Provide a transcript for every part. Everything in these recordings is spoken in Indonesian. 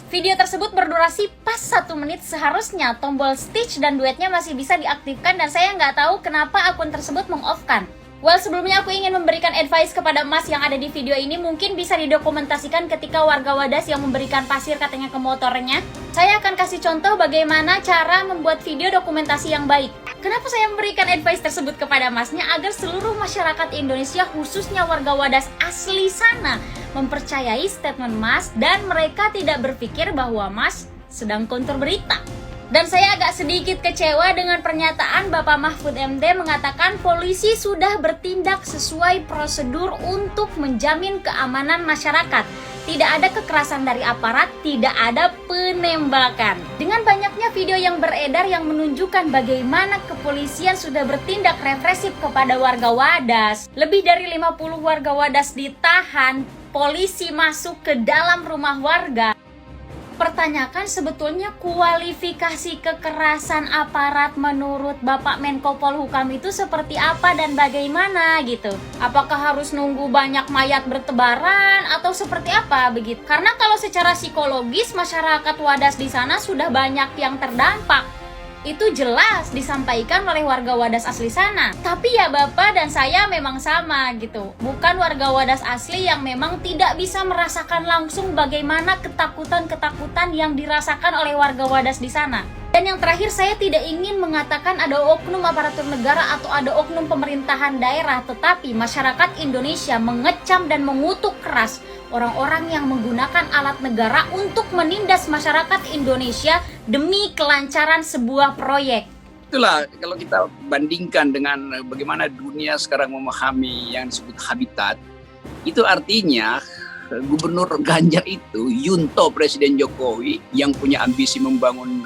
Video tersebut berdurasi pas 1 menit, seharusnya tombol Stitch dan duetnya masih bisa diaktifkan dan saya nggak tahu kenapa akun tersebut meng-off-kan. Well, sebelumnya aku ingin memberikan advice kepada Mas yang ada di video ini, mungkin bisa didokumentasikan ketika warga Wadas yang memberikan pasir katanya ke motornya. Saya akan kasih contoh bagaimana cara membuat video dokumentasi yang baik. Kenapa saya memberikan advice tersebut kepada Masnya? Agar seluruh masyarakat Indonesia, khususnya warga Wadas asli sana, mempercayai statement Mas dan mereka tidak berpikir bahwa Mas sedang kontur berita. Dan saya agak sedikit kecewa dengan pernyataan Bapak Mahfud MD mengatakan polisi sudah bertindak sesuai prosedur untuk menjamin keamanan masyarakat. Tidak ada kekerasan dari aparat, tidak ada penembakan. Dengan banyaknya video yang beredar yang menunjukkan bagaimana kepolisian sudah bertindak represif kepada warga Wadas. Lebih dari 50 warga Wadas ditahan, polisi masuk ke dalam rumah warga. Pertanyakan sebetulnya kualifikasi kekerasan aparat menurut Bapak Menko Polhukam itu seperti apa dan bagaimana gitu. Apakah harus nunggu banyak mayat bertebaran atau seperti apa begitu? Karena kalau secara psikologis masyarakat Wadas di sana sudah banyak yang terdampak. Itu jelas disampaikan oleh warga Wadas asli sana. Tapi ya Bapak dan saya memang sama gitu. Bukan warga Wadas asli yang memang tidak bisa merasakan langsung bagaimana ketakutan-ketakutan yang dirasakan oleh warga Wadas di sana. Dan yang terakhir, saya tidak ingin mengatakan ada oknum aparatur negara atau ada oknum pemerintahan daerah, tetapi masyarakat Indonesia mengecam dan mengutuk keras orang-orang yang menggunakan alat negara untuk menindas masyarakat Indonesia demi kelancaran sebuah proyek. Itulah kalau kita bandingkan dengan bagaimana dunia sekarang memahami yang disebut habitat, itu artinya Gubernur Ganjar itu Yunto Presiden Jokowi yang punya ambisi membangun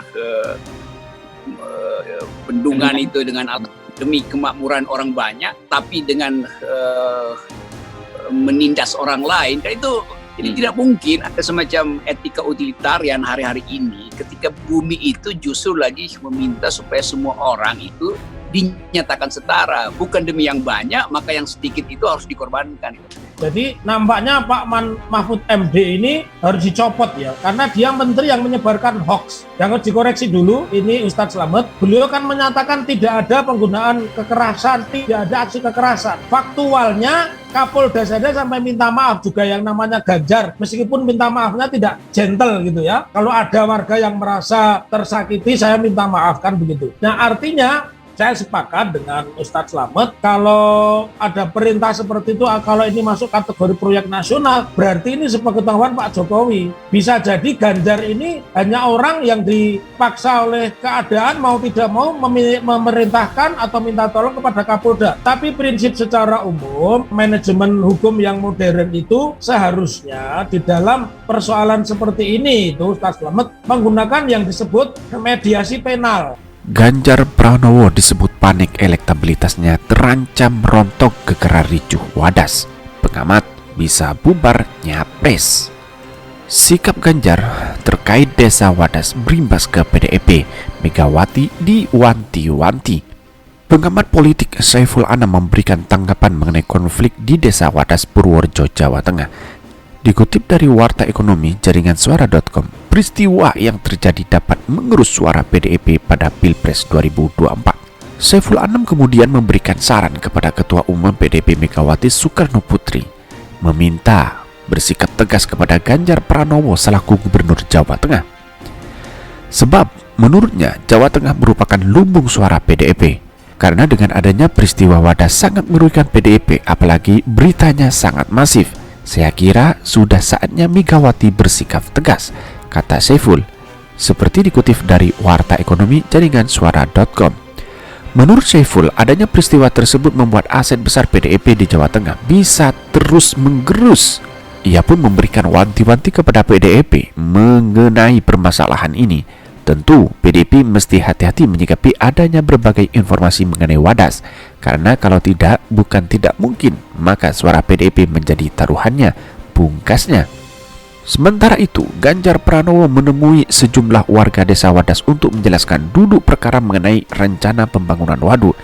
bendungan itu dengan demi kemakmuran orang banyak, tapi dengan menindas orang lain, kan itu jadi tidak mungkin ada semacam etika utilitarian hari-hari ini ketika bumi itu justru lagi meminta supaya semua orang itu dinyatakan setara, bukan demi yang banyak maka yang sedikit itu harus dikorbankan. Jadi nampaknya Pak Mahfud MD ini harus dicopot ya, karena dia menteri yang menyebarkan hoax. Yang harus dikoreksi dulu, ini Ustadz Slamet, beliau kan menyatakan tidak ada penggunaan kekerasan, tidak ada aksi kekerasan. Faktualnya Kapolda saja sampai minta maaf juga yang namanya Ganjar, meskipun minta maafnya tidak gentle gitu ya. Kalau ada warga yang merasa tersakiti, saya minta maaf kan begitu. Nah artinya saya sepakat dengan Ustadz Slamet, kalau ada perintah seperti itu, kalau ini masuk kategori proyek nasional, berarti ini sepengetahuan Pak Jokowi. Bisa jadi Ganjar ini hanya orang yang dipaksa oleh keadaan mau tidak mau memerintahkan atau minta tolong kepada Kapolda. Tapi prinsip secara umum, manajemen hukum yang modern itu seharusnya di dalam persoalan seperti ini, itu Ustadz Slamet menggunakan yang disebut mediasi penal. Ganjar Pranowo disebut panik elektabilitasnya terancam rontok gegara ricuh Wadas. Pengamat bisa bubar nyapres. Sikap Ganjar terkait desa Wadas berimbas ke PDIP. Megawati diwanti-wanti. Pengamat politik Saiful Anam memberikan tanggapan mengenai konflik di desa Wadas Purworejo, Jawa Tengah. Dikutip dari Warta Ekonomi Jaringan Suara.com, peristiwa yang terjadi dapat mengerus suara PDIP pada Pilpres 2024. Saiful Anam kemudian memberikan saran kepada Ketua Umum PDIP Megawati Soekarno Putri, meminta bersikap tegas kepada Ganjar Pranowo selaku Gubernur Jawa Tengah. Sebab menurutnya Jawa Tengah merupakan lumbung suara PDIP. Karena dengan adanya peristiwa Wadas sangat merugikan PDIP, apalagi beritanya sangat masif. Saya kira sudah saatnya Megawati bersikap tegas, kata Saiful. Seperti dikutip dari Warta Ekonomi Jaringan Suara.com. Menurut Saiful, adanya peristiwa tersebut membuat aset besar PDIP di Jawa Tengah bisa terus menggerus. Ia pun memberikan wanti-wanti kepada PDIP mengenai permasalahan ini. Tentu PDIP mesti hati-hati menyikapi adanya berbagai informasi mengenai Wadas, karena kalau tidak, bukan tidak mungkin, maka suara PDIP menjadi taruhannya, pungkasnya. Sementara itu, Ganjar Pranowo menemui sejumlah warga desa Wadas untuk menjelaskan duduk perkara mengenai rencana pembangunan waduk.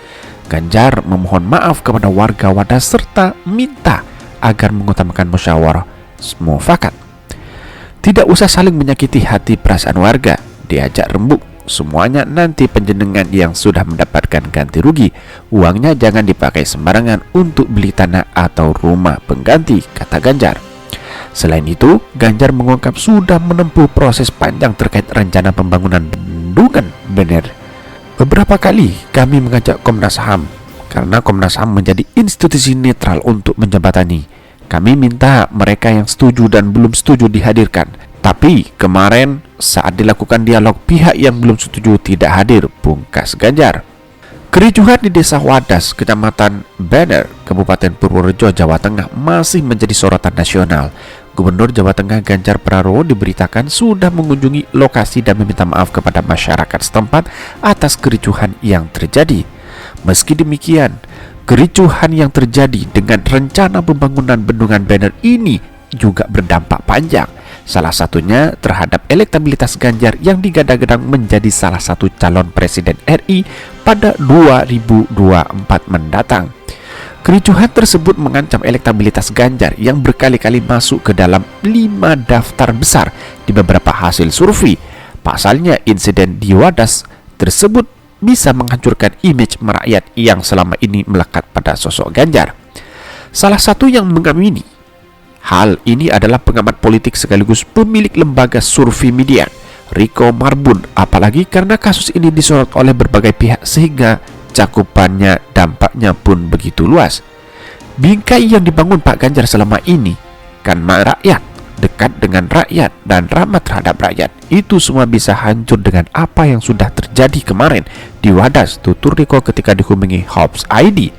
Ganjar memohon maaf kepada warga Wadas serta minta agar mengutamakan musyawarah mufakat. Tidak usah saling menyakiti hati perasaan warga, diajak rembuk. Semuanya nanti penjenengan yang sudah mendapatkan ganti rugi. Uangnya jangan dipakai sembarangan untuk beli tanah atau rumah pengganti, kata Ganjar. Selain itu, Ganjar mengungkap sudah menempuh proses panjang terkait rencana pembangunan bendungan Bener. Beberapa kali kami mengajak Komnas HAM, karena Komnas HAM menjadi institusi netral untuk menjembatani. Kami minta mereka yang setuju dan belum setuju dihadirkan. Tapi kemarin saat dilakukan dialog, pihak yang belum setuju tidak hadir, pungkas Ganjar. Kericuhan di Desa Wadas, Kecamatan Bener, Kabupaten Purworejo, Jawa Tengah masih menjadi sorotan nasional. Gubernur Jawa Tengah Ganjar Pranowo diberitakan sudah mengunjungi lokasi dan meminta maaf kepada masyarakat setempat atas kericuhan yang terjadi. Meski demikian, kericuhan yang terjadi dengan rencana pembangunan bendungan Bener ini juga berdampak panjang. Salah satunya terhadap elektabilitas Ganjar yang digadang-gadang menjadi salah satu calon presiden RI pada 2024 mendatang. Kericuhan tersebut mengancam elektabilitas Ganjar yang berkali-kali masuk ke dalam 5 daftar besar di beberapa hasil survei. Pasalnya, insiden di Wadas tersebut bisa menghancurkan image merakyat yang selama ini melekat pada sosok Ganjar. Salah satu yang mengamini hal ini adalah pengamat politik sekaligus pemilik lembaga survei media, Riko Marbun, apalagi karena kasus ini disorot oleh berbagai pihak sehingga cakupannya dampaknya pun begitu luas. Bingkai yang dibangun Pak Ganjar selama ini kan rakyat, dekat dengan rakyat dan ramah terhadap rakyat. Itu semua bisa hancur dengan apa yang sudah terjadi kemarin di Wadas, tutur Riko ketika dihubungi Hobbs ID.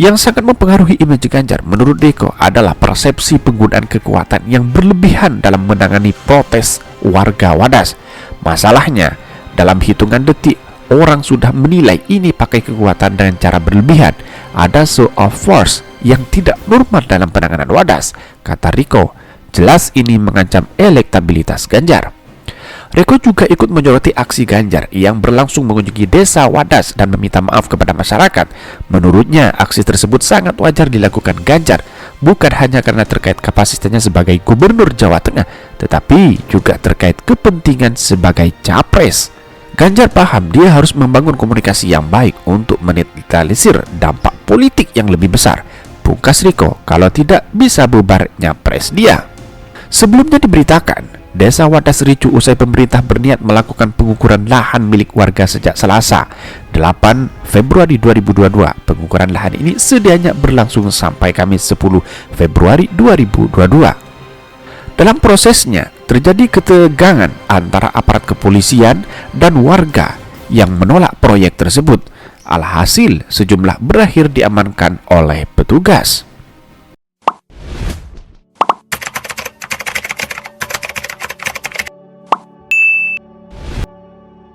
Yang sangat mempengaruhi image Ganjar menurut Riko adalah persepsi penggunaan kekuatan yang berlebihan dalam menangani protes warga Wadas. Masalahnya, dalam hitungan detik orang sudah menilai ini pakai kekuatan dengan cara berlebihan. Ada show of force yang tidak normal dalam penanganan Wadas, kata Riko. Jelas ini mengancam elektabilitas Ganjar. Riko juga ikut menyoroti aksi Ganjar yang berlangsung mengunjungi Desa Wadas dan meminta maaf kepada masyarakat. Menurutnya, aksi tersebut sangat wajar dilakukan Ganjar, bukan hanya karena terkait kapasitasnya sebagai Gubernur Jawa Tengah, tetapi juga terkait kepentingan sebagai capres. Ganjar paham dia harus membangun komunikasi yang baik untuk menetralisir dampak politik yang lebih besar. Pungkas Riko, kalau tidak bisa bubar nyapres dia. Sebelumnya diberitakan, Desa Wadas ricuh usai pemerintah berniat melakukan pengukuran lahan milik warga sejak Selasa, 8 Februari 2022. Pengukuran lahan ini sedianya berlangsung sampai Kamis 10 Februari 2022. Dalam prosesnya, terjadi ketegangan antara aparat kepolisian dan warga yang menolak proyek tersebut. Alhasil, sejumlah berakhir diamankan oleh petugas.